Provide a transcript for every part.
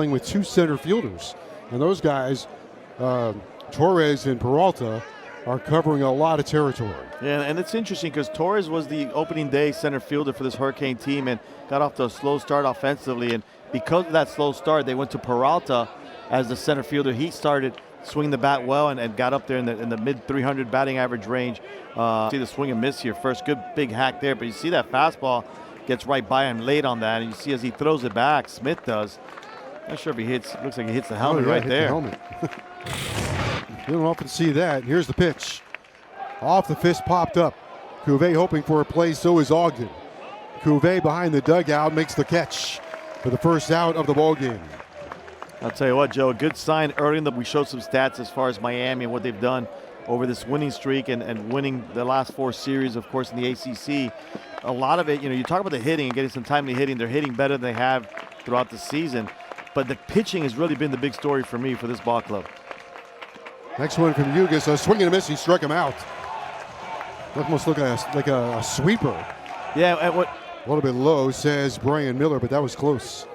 playing with two center fielders. And those guys, Torres and Peralta, are covering a lot of territory. Yeah, and it's interesting because Torres was the opening day center fielder for this Hurricane team and got off to a slow start offensively. And because of that slow start, they went to Peralta as the center fielder. He started swinging the bat well and got up there in the mid 300 batting average range. See the swing and miss here first. Good big hack there, but you see that fastball gets right by him late on that. And you see as he throws it back, Smith does. Not sure if he hits, looks like he hits the helmet right there. The helmet. You don't often see that. Here's the pitch. Off the fist popped up. Cuvée hoping for a play, so is Ogden. Cuvée behind the dugout makes the catch for the first out of the ball game. I'll tell you what, Joe, a good sign early in we showed some stats as far as Miami and what they've done over this winning streak and winning the last 4 series, of course, in the ACC. A lot of it, you talk about the hitting and getting some timely hitting. They're hitting better than they have throughout the season. But the pitching has really been the big story for me for this ball club. Next one from Hugas, a swing and a miss. He struck him out. Almost looked like a sweeper. Yeah, and a little bit low, says Brian Miller, but that was close.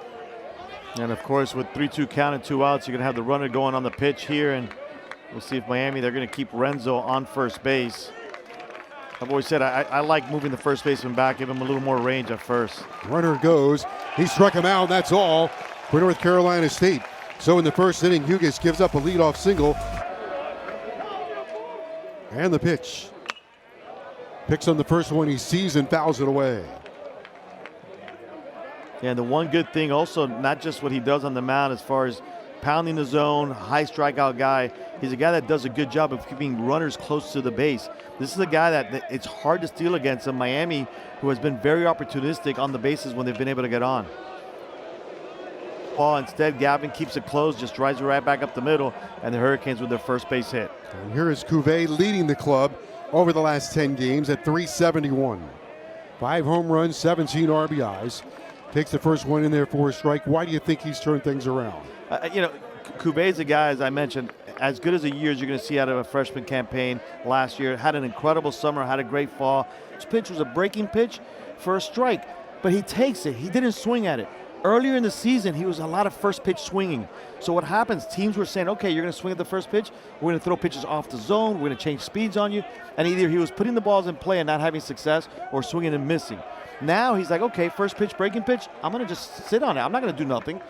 And of course, with 3-2 count and 2 outs, you're going to have the runner going on the pitch here, and we'll see if Miami, they're going to keep Renzo on first base. I've always said I like moving the first baseman back, give him a little more range at first. Runner goes. He struck him out. That's all for North Carolina State. So in the first inning, Hugas gives up a leadoff single. And the pitch. Picks on the first one he sees and fouls it away. Yeah, and the one good thing also, not just what he does on the mound as far as pounding the zone, high strikeout guy. He's a guy that does a good job of keeping runners close to the base. This is a guy that it's hard to steal against him. Miami, who has been very opportunistic on the bases when they've been able to get on. Instead, Gavin keeps it closed, just drives it right back up the middle, and the Hurricanes with their first base hit. And here is Cuvée leading the club over the last 10 games at 371. 5 home runs, 17 RBIs. Takes the first one in there for a strike. Why do you think he's turned things around? Cuvé's a guy, as I mentioned, as good as a year as you're going to see out of a freshman campaign last year. Had an incredible summer, had a great fall. His pitch was a breaking pitch for a strike, but he takes it. He didn't swing at it. Earlier in the season, he was a lot of first pitch swinging. So what happens, teams were saying, okay, you're going to swing at the first pitch. We're going to throw pitches off the zone. We're going to change speeds on you. And either he was putting the balls in play and not having success or swinging and missing. Now he's like, okay, first pitch, breaking pitch, I'm going to just sit on it. I'm not going to do nothing.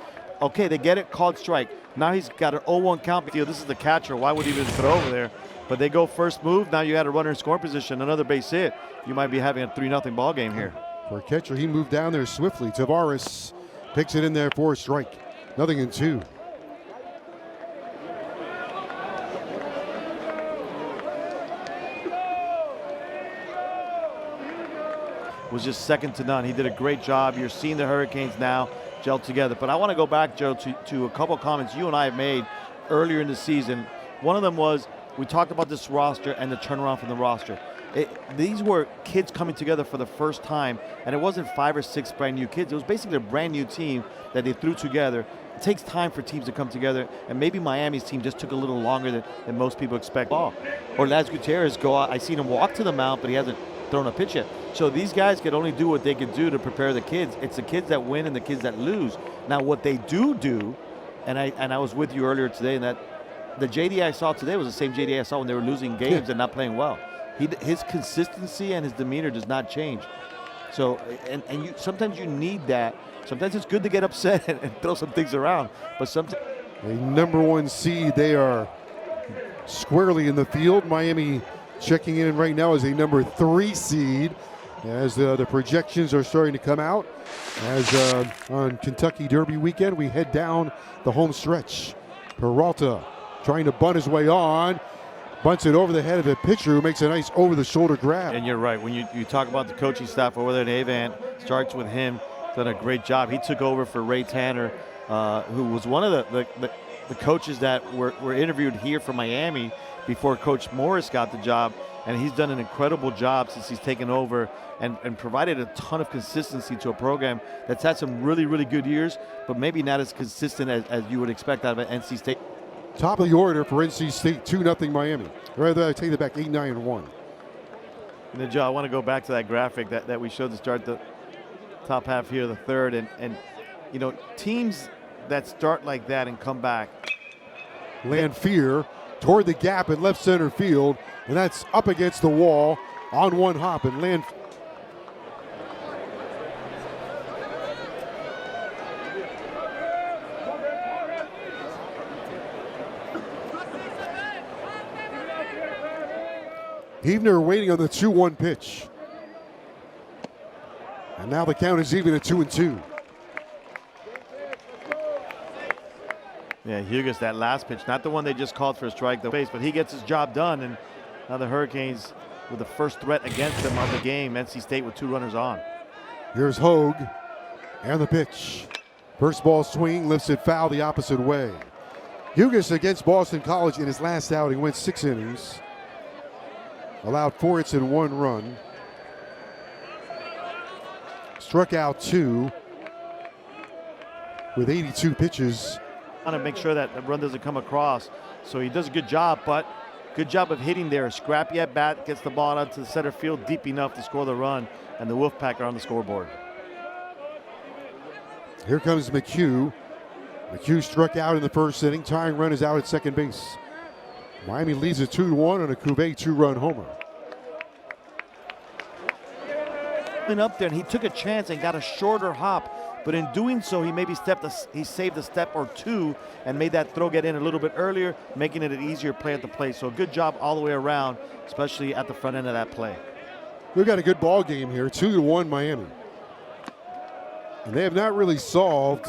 Okay, they get it, called strike. Now he's got an 0-1 count. This is the catcher. Why would he even throw over there? But they go first move. Now you had a runner in scoring position, another base hit. You might be having a 3-0 ball game here. For a catcher, he moved down there swiftly. Tavares picks it in there for a strike. 0-2. Was just second to none. He did a great job. You're seeing the Hurricanes now gel together. But I want to go back, Joe, to a couple of comments you and I have made earlier in the season. One of them was we talked about this roster and the turnaround from the roster. These were kids coming together for the first time, and it wasn't 5 or 6 brand new kids. It was basically a brand new team that they threw together. It takes time for teams to come together, and maybe Miami's team just took a little longer than most people expect. Or Laz Gutierrez go out. I seen him walk to the mound, but he hasn't thrown a pitch yet. So these guys could only do what they could do to prepare the kids. It's the kids that win and the kids that lose. Now what they do, and I was with you earlier today, and that the JD I saw today was the same JD I saw when they were losing games and not playing well. His consistency and his demeanor does not change. So, and sometimes you need that. Sometimes it's good to get upset and throw some things around, but sometimes. A #1 seed, they are squarely in the field. Miami checking in right now as a #3 seed as the projections are starting to come out. As on Kentucky Derby weekend, we head down the home stretch. Peralta trying to bunt his way on. Bunts it over the head of the pitcher who makes a nice over-the-shoulder grab. And you're right. When you talk about the coaching staff over there at Avant, starts with him. Done a great job. He took over for Ray Tanner, who was one of the coaches that were interviewed here from Miami before Coach Morris got the job. And he's done an incredible job since he's taken over and provided a ton of consistency to a program that's had some really, really good years, but maybe not as consistent as you would expect out of NC State. Top of the order for NC State, 2-0 Miami. Rather, I take that back, 8-9-1. And then, Joe, I want to go back to that graphic that we showed to start the top half here, the third. And teams that start like that and come back. Lanfear toward the gap in left center field, and that's up against the wall on one hop. And Heavner waiting on the 2-1 pitch. And now the count is even at 2-2. Yeah, Hugus, that last pitch, not the one they just called for a strike, the base, but he gets his job done. And now the Hurricanes with the first threat against them of the game. NC State with 2 runners on. Here's Hogue and the pitch. First ball swing, lifts it foul the opposite way. Hugus against Boston College in his last outing went 6 innings. Allowed 4 hits and 1 run. Struck out 2 with 82 pitches. Want to make sure that the run doesn't come across. So he does a good job, but good job of hitting there. Scrappy at bat, gets the ball out to the center field deep enough to score the run, and the Wolfpack are on the scoreboard. Here comes McHugh. McHugh struck out in the first inning. Tying run is out at second base. Miami leads it 2-1 on a Cuvée 2-run homer. Went up there and he took a chance and got a shorter hop. But in doing so, he saved a step or 2 and made that throw get in a little bit earlier, making it an easier play at the plate. So a good job all the way around, especially at the front end of that play. We've got a good ball game here, 2-1 Miami. And they have not really solved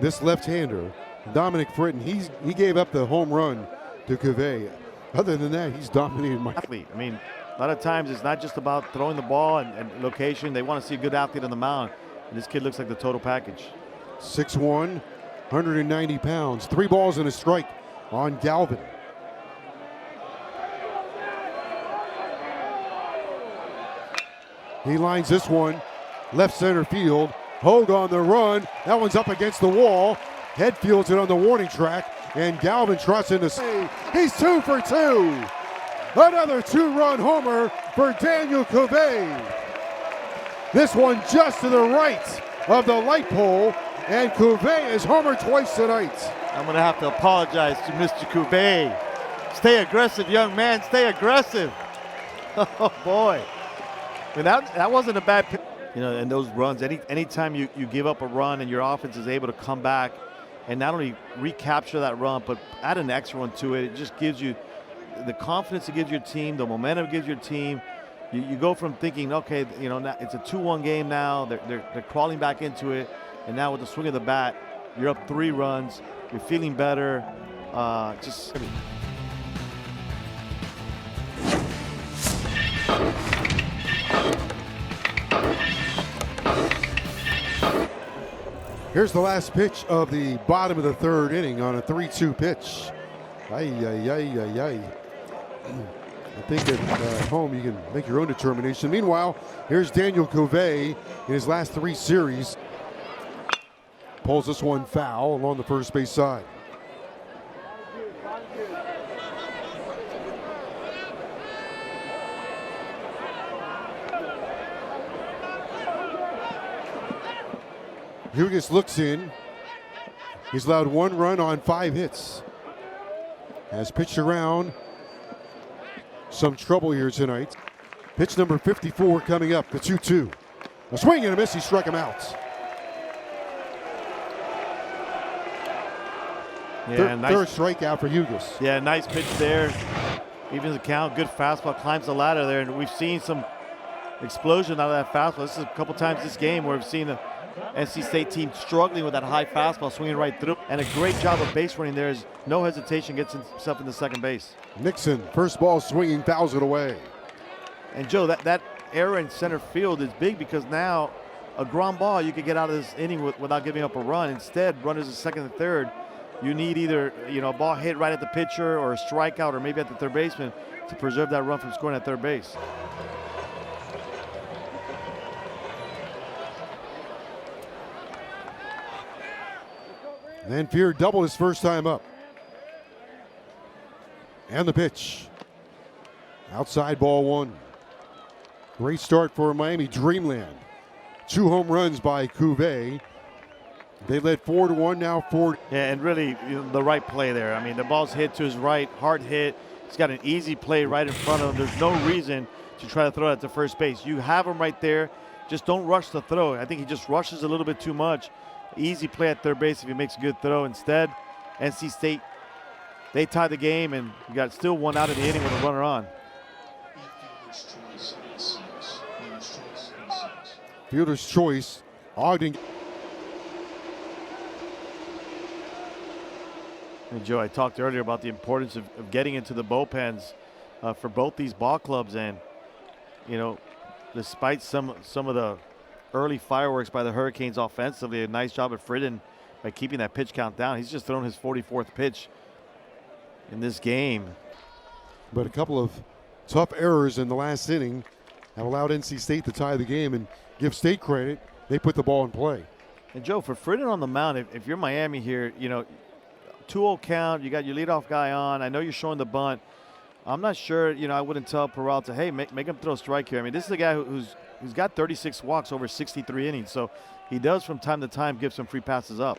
this left-hander, Dominic Fritton. He gave up the home run to Cuvée. Other than that, he's dominated Miami. Athlete. I mean, a lot of times it's not just about throwing the ball and location. They want to see a good athlete on the mound. And this kid looks like the total package. 6'1", 190 pounds. 3 balls and a strike on Galvin. He lines this one left center field. Hogue on the run. That one's up against the wall. Head fields it on the warning track. And Galvin trots into save. He's 2 for 2. Another 2-run homer for Daniel Cuvée. This one just to the right of the light pole, and Cuvée is homered twice tonight. I'm going to have to apologize to Mr. Cuvée. Stay aggressive, young man. Stay aggressive. Oh, boy. I mean, that wasn't a bad pitch. You know, and those runs, anytime you give up a run and your offense is able to come back and not only recapture that run, but add an extra one to it, it just gives you the confidence it gives your team, the momentum it gives your team. You go from thinking, okay, you know, it's a 2-1 game now. They're crawling back into it, and now with the swing of the bat, you're up 3 runs. You're feeling better. Here's the last pitch of the bottom of the 3rd inning on a 3-2 pitch. I think at home you can make your own determination. Meanwhile, here's Daniel Cuvée in his last 3 series. Pulls this one foul along the first base side. Hugus looks in. He's allowed 1 run on 5 hits. Has pitched around. Some trouble here tonight. Pitch number 54 coming up, the 2-2. A swing and a miss, he struck him out. Yeah, third strikeout for Hugus. Yeah, nice pitch there. Evens the count, good fastball, climbs the ladder there, and we've seen some explosion out of that fastball. This is a couple times this game where we've seen the NC State team struggling with that high fastball, swinging right through, and a great job of base running there. Is no hesitation, gets himself into second base. Nixon, first ball swinging, fouls it away. And Joe, that error in center field is big because now a ground ball you could get out of this inning without giving up a run. Instead, runners at second and third, you need either a ball hit right at the pitcher or a strikeout or maybe at the third baseman to preserve that run from scoring at third base. Lanfear doubled his first time up. And the pitch. Outside ball 1. Great start for Miami Dreamland. 2 home runs by Cuvée. They led 4-1, now 4. Yeah, and really the right play there. I mean, the ball's hit to his right, hard hit. He's got an easy play right in front of him. There's no reason to try to throw it to first base. You have him right there. Just don't rush the throw. I think he just rushes a little bit too much. Easy play at third base if he makes a good throw. Instead, NC State, they tie the game, and you got still one out of the inning with a runner on. Fielder's choice. Ogden. And Joe, I talked earlier about the importance of getting into the bullpens for both these ball clubs, and despite some of the early fireworks by the Hurricanes offensively, a nice job at Fritton by keeping that pitch count down. He's just thrown his 44th pitch in this game. But a couple of tough errors in the last inning have allowed NC State to tie the game, and give State credit, they put the ball in play. And Joe, for Fritton on the mound, if you're Miami here, 2-0 count, you got your leadoff guy on. I know you're showing the bunt. I'm not sure, I wouldn't tell Peralta, hey, make him throw a strike here. I mean, this is a guy who's got 36 walks over 63 innings, so he does from time to time give some free passes up.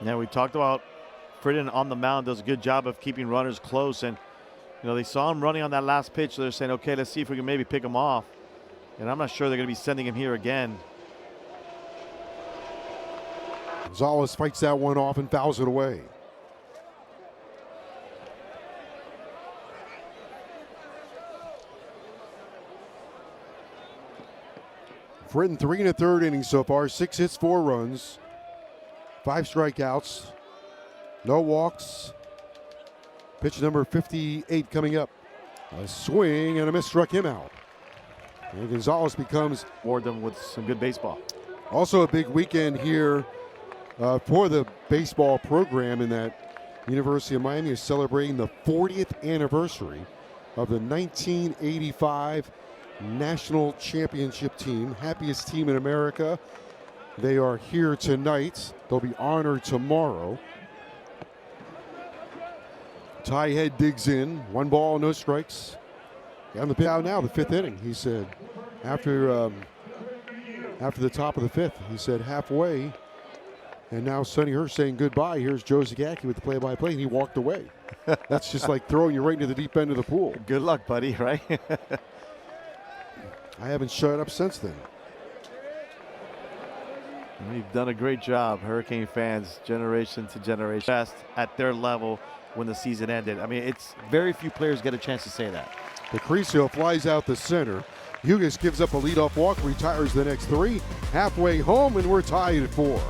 Now, we talked about Fritton on the mound does a good job of keeping runners close, and they saw him running on that last pitch, so they're saying, okay, let's see if we can maybe pick him off. And I'm not sure they're going to be sending him here again. Gonzalez fights that one off and fouls it away. Fritton 3 1/3 innings so far, 6 hits, 4 runs, 5 strikeouts, no walks. Pitch number 58 coming up. A swing and a miss struck him out. And Gonzalez becomes. Reward them with some good baseball. Also a big weekend here for the baseball program, in that University of Miami is celebrating the 40th anniversary of the 1985 National Championship team, happiest team in America. They are here tonight. They'll be honored tomorrow. Ty Head digs in. 1 ball, no strikes. On the pitch out now, the 5th inning. He said after the top of the 5th, he said halfway. And now Sonny Hurst saying goodbye. Here's Joe Zagacki with the play-by-play, and he walked away. That's just like throwing you right into the deep end of the pool. Good luck, buddy, right? I haven't shut up since then. You've done a great job, Hurricane fans, generation to generation. Best at their level when the season ended. I mean, it's very few players get a chance to say that. Patricio flies out the center. Hugas gives up a leadoff walk, retires the next 3. Halfway home, and we're tied at 4.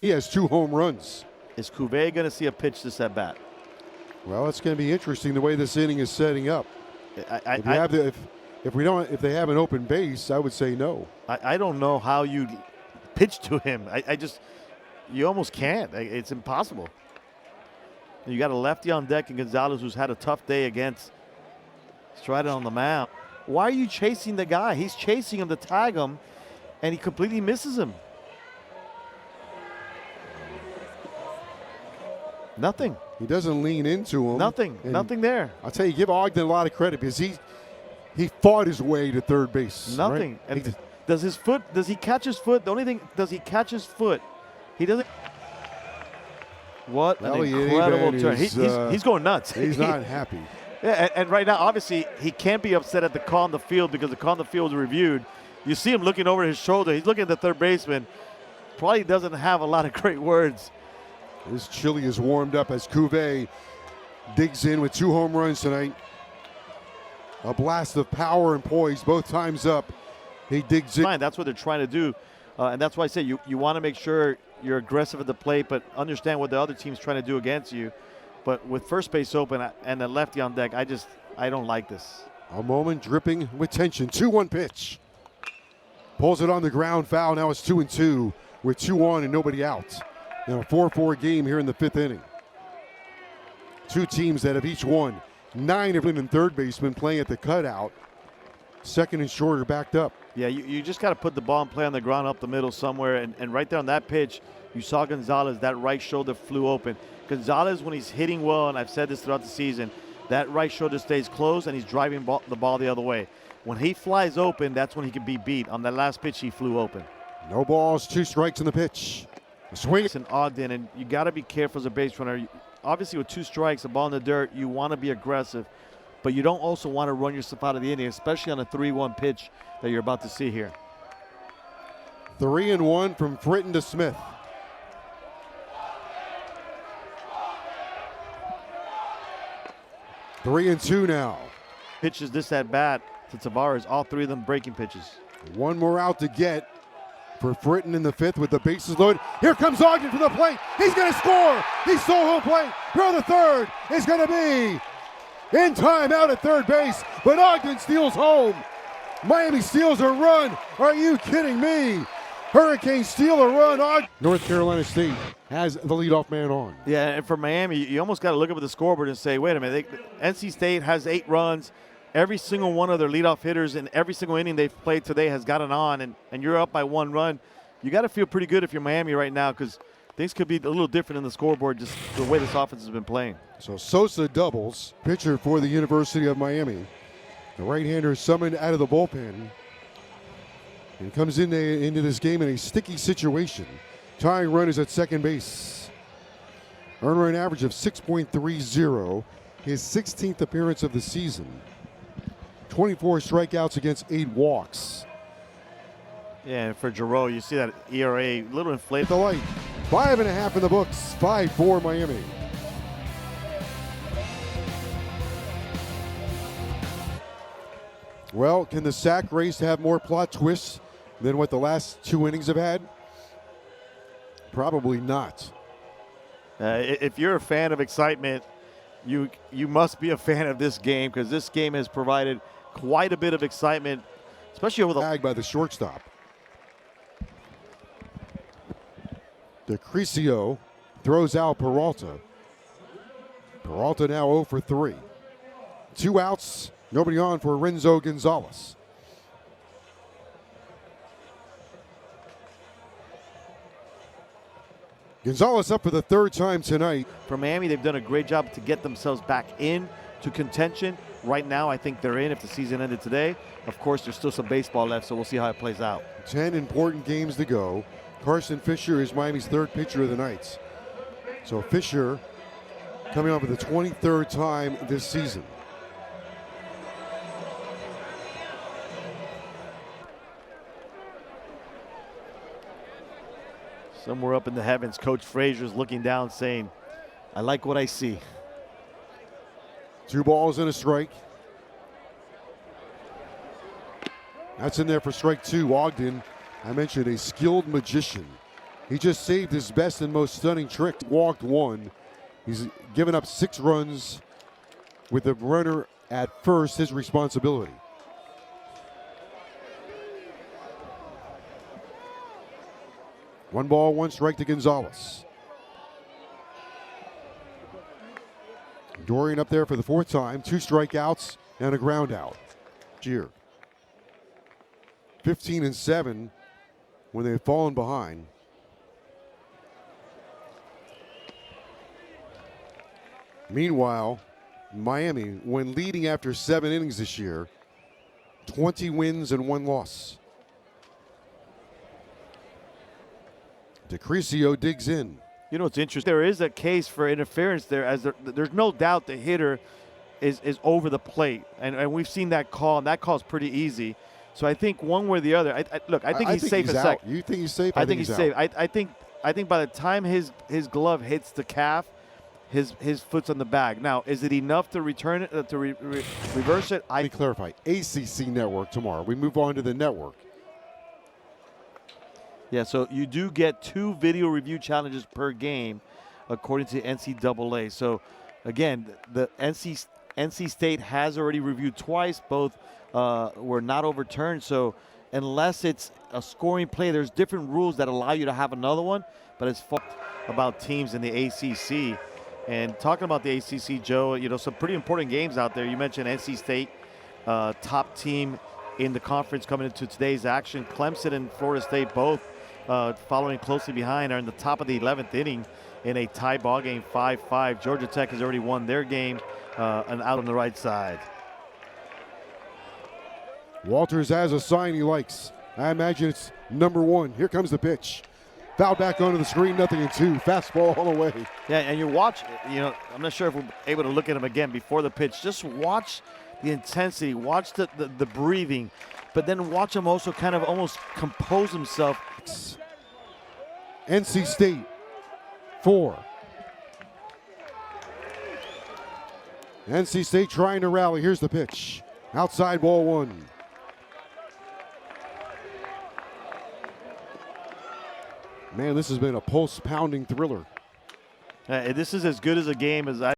He has 2 home runs. Is Cuvée going to see a pitch this at bat? Well, it's going to be interesting the way this inning is setting up. If they have an open base, I would say no. I don't know how you pitch to him. You almost can't. It's impossible. You got a lefty on deck, and Gonzalez, who's had a tough day against Stratton on the mound. Why are you chasing the guy? He's chasing him to tag him, and he completely misses him. Nothing. He doesn't lean into him. Nothing there. I'll tell you, give Ogden a lot of credit, because he fought his way to third base. Nothing. Right? And does he catch his foot? The only thing, does he catch his foot? He doesn't. What an incredible turn. He's going nuts. He's not happy. Yeah, and right now, obviously, he can't be upset at the call on the field, because the call on the field is reviewed. You see him looking over his shoulder. He's looking at the third baseman. Probably doesn't have a lot of great words. This chili is warmed up as Cuvée digs in with 2 home runs tonight. A blast of power and poise both times up. He digs in. That's what they're trying to do. And that's why I say you want to make sure you're aggressive at the plate, but understand what the other team's trying to do against you. But with first base open and a lefty on deck, I don't like this. A moment dripping with tension. 2-1 pitch. Pulls it on the ground, foul. Now it's 2-2 with 2 on and nobody out. In a 4-4 game here in the 5th inning. 2 teams that have each won 9 of them, and third baseman playing at the cutout. second and shorter backed up. Yeah, you just got to put the ball and play on the ground up the middle somewhere. And right there on that pitch, you saw Gonzalez, that right shoulder flew open. Gonzalez, when he's hitting well, and I've said this throughout the season, that right shoulder stays closed and he's driving the ball the other way. When he flies open, that's when he can be beat. On that last pitch, he flew open. No balls, 2 strikes in the pitch. A swing. It's an Ogden, and you got to be careful as a base runner. Obviously, with 2 strikes, a ball in the dirt, you want to be aggressive, but you don't also want to run yourself out of the inning, especially on a 3-1 pitch that you're about to see here. 3-1 from Fritton to Smith. Three and two now. Pitches this at bat to Tavares, all 3 of them breaking pitches. One more out to get for Fritton in the 5th with the bases loaded. Here comes Ogden from the plate. He's going to score. He's so home plate. Throw the third is going to be in time out at third base, but Ogden steals home. Miami steals a run. Are you kidding me? Hurricanes steal a run. North Carolina State has the leadoff man on. Yeah, and for Miami, you almost got to look up at the scoreboard and say, wait a minute, NC State has 8 runs. Every single one of their leadoff hitters in every single inning they've played today has gotten on, and you're up by 1 run. You got to feel pretty good if you're Miami right now, because things could be a little different in the scoreboard, just the way this offense has been playing. So Sosa doubles, pitcher for the University of Miami. The right-hander summoned out of the bullpen and comes into this game in a sticky situation. Tying run is at second base. Earned run average of 6.30, his 16th appearance of the season. 24 strikeouts against 8 walks. Yeah, and for Giroux, you see that ERA a little inflated. The light, 5.5 in the books, 5-4 Miami. Well, can the sack race have more plot twists than what the last 2 innings have had? Probably not. If you're a fan of excitement, you must be a fan of this game, because this game has provided quite a bit of excitement, especially over the bag by the shortstop. DeCrisio throws out Peralta. Peralta now 0 for 3. 2 outs, nobody on for Renzo Gonzalez. Gonzalez up for the 3rd time tonight. For Miami, they've done a great job to get themselves back in to contention. Right now, I think they're in if the season ended today. Of course, there's still some baseball left, so we'll see how it plays out. 10 important games to go. Carson Fisher is Miami's 3rd pitcher of the night. So Fisher coming up for the 23rd time this season. Somewhere up in the heavens, Coach Frazier's looking down saying, I like what I see. 2 balls and a strike. That's in there for strike 2. Ogden, I mentioned, a skilled magician. He just saved his best and most stunning trick. Walked 1. He's given up 6 runs with the runner at first, his responsibility. One ball, 1 strike to Gonzalez. Dorian up there for the 4th time. 2 strikeouts and a ground out. Cheer. 15-7 when they've fallen behind. Meanwhile, Miami, when leading after 7 innings this year, 20 wins and 1 loss. DeCrisio digs in. You know, it's interesting. There is a case for interference there, as there's no doubt the hitter is over the plate. And we've seen that call, and that call's pretty easy. So I think one way or the other, I think he's safe as second. You think he's safe? I think he's safe. I think by the time his glove hits the calf, his foot's on the bag. Now, is it enough to return it, reverse it? Let me clarify. ACC Network tomorrow. We move on to the network. Yeah, so you do get 2 video review challenges per game, according to NCAA. So, again, the NC State has already reviewed twice. Both were not overturned. So, unless it's a scoring play, there's different rules that allow you to have another one. But it's about teams in the ACC. And talking about the ACC, Joe, you know, some pretty important games out there. You mentioned NC State, top team in the conference coming into today's action. Clemson and Florida State both following closely behind are in the top of the 11th inning in a tie ball game, 5-5. Georgia Tech has already won their game and out on the right side. Walters has a sign he likes. I imagine it's number 1. Here comes the pitch. Foul back onto the screen, 0-2. Fastball all the way. Yeah, and you watch, I'm not sure if we're able to look at him again before the pitch. Just watch the intensity, watch the breathing, but then watch him also kind of almost compose himself. NC State, 4. NC State trying to rally. Here's the pitch. Outside, ball 1. Man, this has been a pulse-pounding thriller. This is as good as a game as